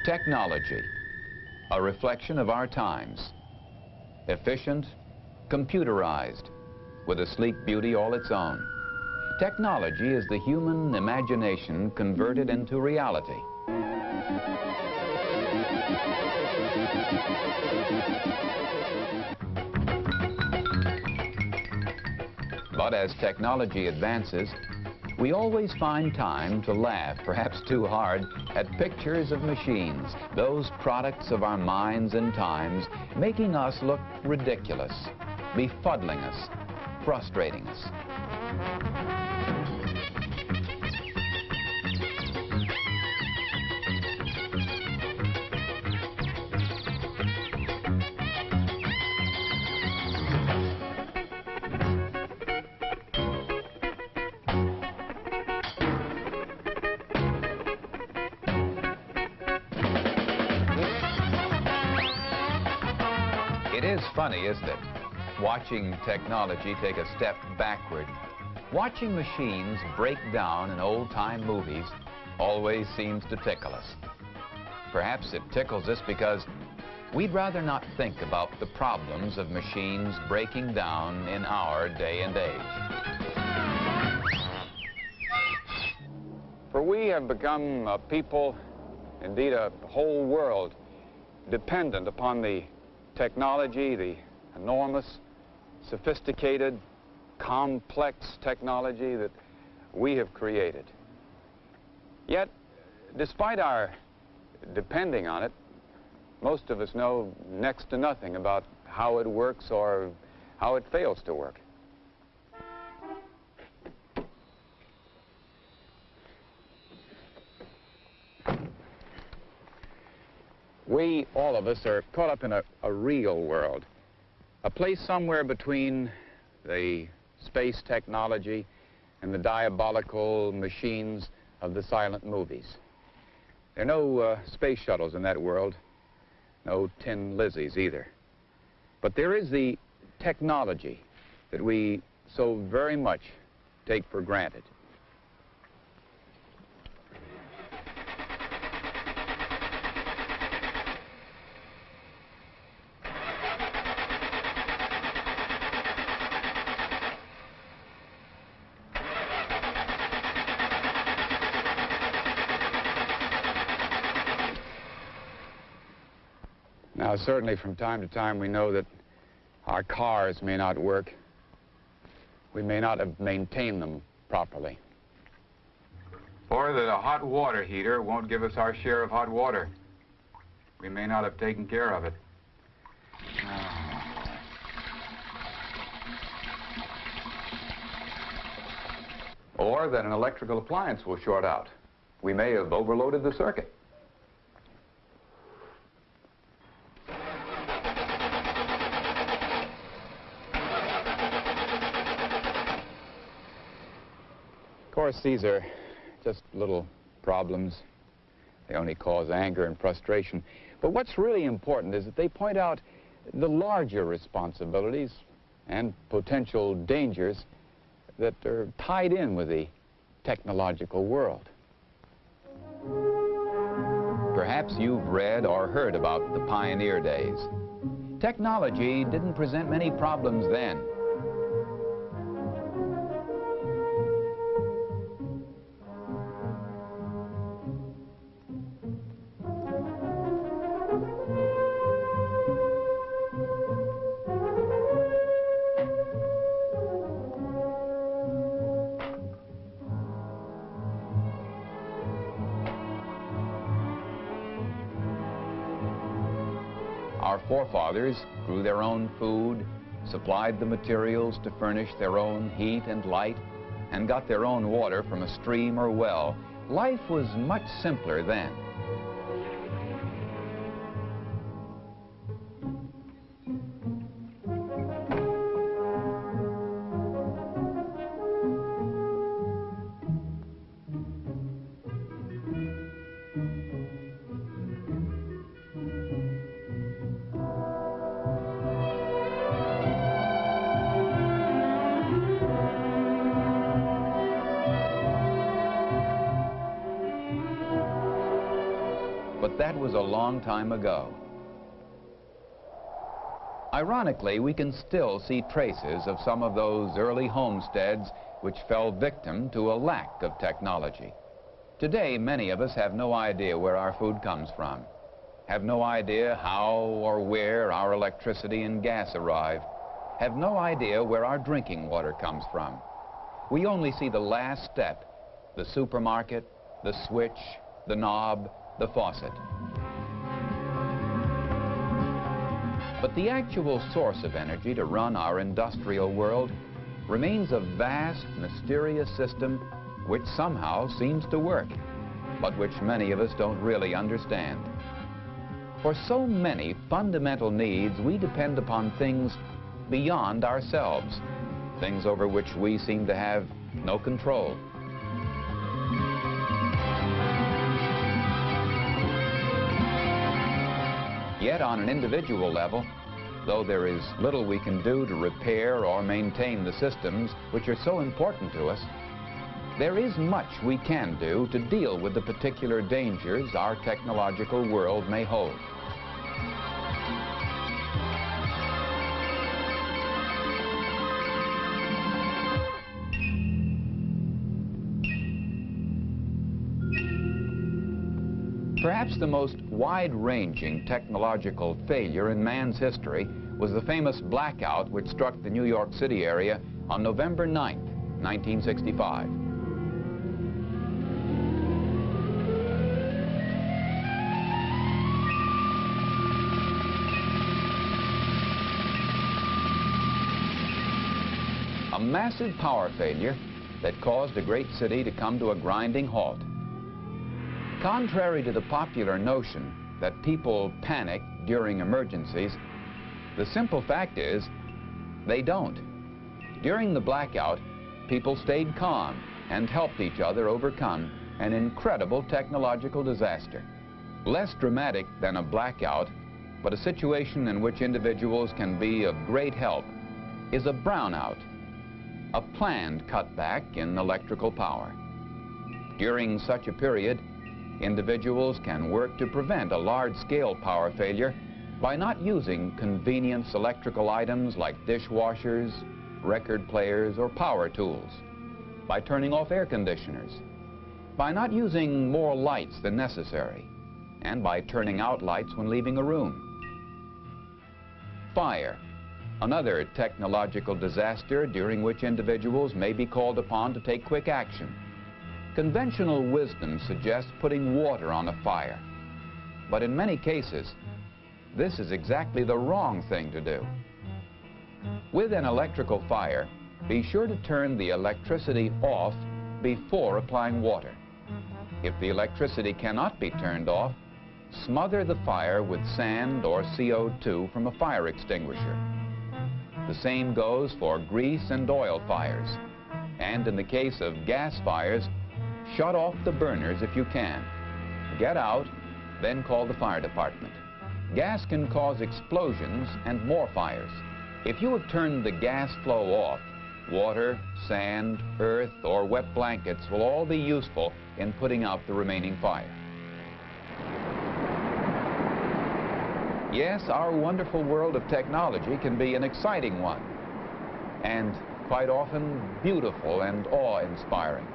Technology, a reflection of our times. Efficient, computerized, with a sleek beauty all its own. Technology is the human imagination converted into reality. But as technology advances, we always find time to laugh, perhaps too hard, at pictures of machines, those products of our minds and times, making us look ridiculous, befuddling us, frustrating us. It is funny, isn't it? Watching technology take a step backward. Watching machines break down in old-time movies always seems to tickle us. Perhaps it tickles us because we'd rather not think about the problems of machines breaking down in our day and age. For we have become a people, indeed a whole world, dependent upon the technology, the enormous, sophisticated, complex technology that we have created. Yet, despite our depending on it, most of us know next to nothing about how it works or how it fails to work. We, all of us, are caught up in a real world, a place somewhere between the space technology and the diabolical machines of the silent movies. There are no space shuttles in that world, no Tin Lizzies either. But there is the technology that we so very much take for granted. Now, certainly from time to time we know that our cars may not work. We may not have maintained them properly. Or that a hot water heater won't give us our share of hot water. We may not have taken care of it. Or that an electrical appliance will short out. We may have overloaded the circuit. Of course, these are just little problems. They only cause anger and frustration. But what's really important is that they point out the larger responsibilities and potential dangers that are tied in with the technological world. Perhaps you've read or heard about the pioneer days. Technology didn't present many problems then. Our forefathers grew their own food, supplied the materials to furnish their own heat and light, and got their own water from a stream or well. Life was much simpler then. But that was a long time ago. Ironically, we can still see traces of some of those early homesteads which fell victim to a lack of technology. Today, many of us have no idea where our food comes from, have no idea how or where our electricity and gas arrive, have no idea where our drinking water comes from. We only see the last step, the supermarket, the switch, the knob, the faucet. But the actual source of energy to run our industrial world remains a vast, mysterious system which somehow seems to work, but which many of us don't really understand. For so many fundamental needs, we depend upon things beyond ourselves, things over which we seem to have no control. Yet on an individual level, though there is little we can do to repair or maintain the systems which are so important to us, there is much we can do to deal with the particular dangers our technological world may hold. Perhaps the most wide-ranging technological failure in man's history was the famous blackout which struck the New York City area on November 9th, 1965. A massive power failure that caused a great city to come to a grinding halt. Contrary to the popular notion that people panic during emergencies, the simple fact is they don't. During the blackout, people stayed calm and helped each other overcome an incredible technological disaster. Less dramatic than a blackout, but a situation in which individuals can be of great help, is a brownout, a planned cutback in electrical power. During such a period, individuals can work to prevent a large-scale power failure by not using convenience electrical items like dishwashers, record players, or power tools, by turning off air conditioners, by not using more lights than necessary, and by turning out lights when leaving a room. Fire, another technological disaster during which individuals may be called upon to take quick action. Conventional wisdom suggests putting water on a fire, but in many cases, this is exactly the wrong thing to do. With an electrical fire, be sure to turn the electricity off before applying water. If the electricity cannot be turned off, smother the fire with sand or CO2 from a fire extinguisher. The same goes for grease and oil fires, and in the case of gas fires, shut off the burners if you can. Get out, then call the fire department. Gas can cause explosions and more fires. If you have turned the gas flow off, water, sand, earth, or wet blankets will all be useful in putting out the remaining fire. Yes, our wonderful world of technology can be an exciting one, and quite often beautiful and awe-inspiring.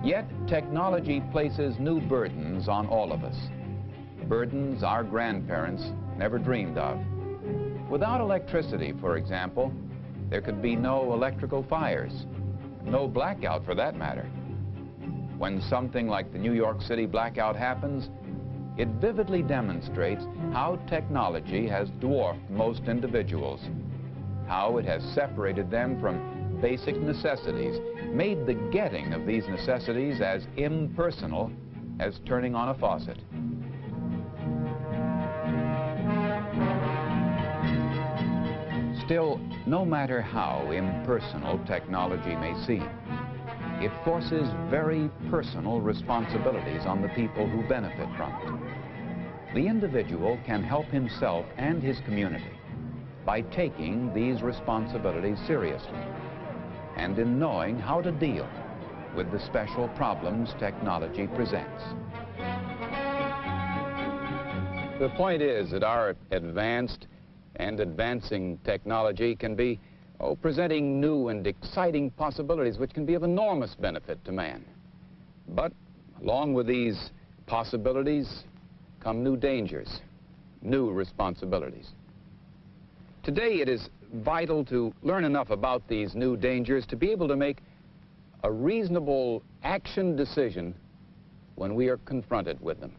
Yet, technology places new burdens on all of us. Burdens our grandparents never dreamed of. Without electricity, for example, there could be no electrical fires, no blackout for that matter. When something like the New York City blackout happens, it vividly demonstrates how technology has dwarfed most individuals, how it has separated them from basic necessities, made the getting of these necessities as impersonal as turning on a faucet. Still, no matter how impersonal technology may seem, it forces very personal responsibilities on the people who benefit from it. the individual can help himself and his community by taking these responsibilities seriously and in knowing how to deal with the special problems technology presents. The point is that our advanced and advancing technology can be presenting new and exciting possibilities which can be of enormous benefit to man. But along with these possibilities come new dangers, new responsibilities. Today it is vital to learn enough about these new dangers to be able to make a reasonable action decision when we are confronted with them.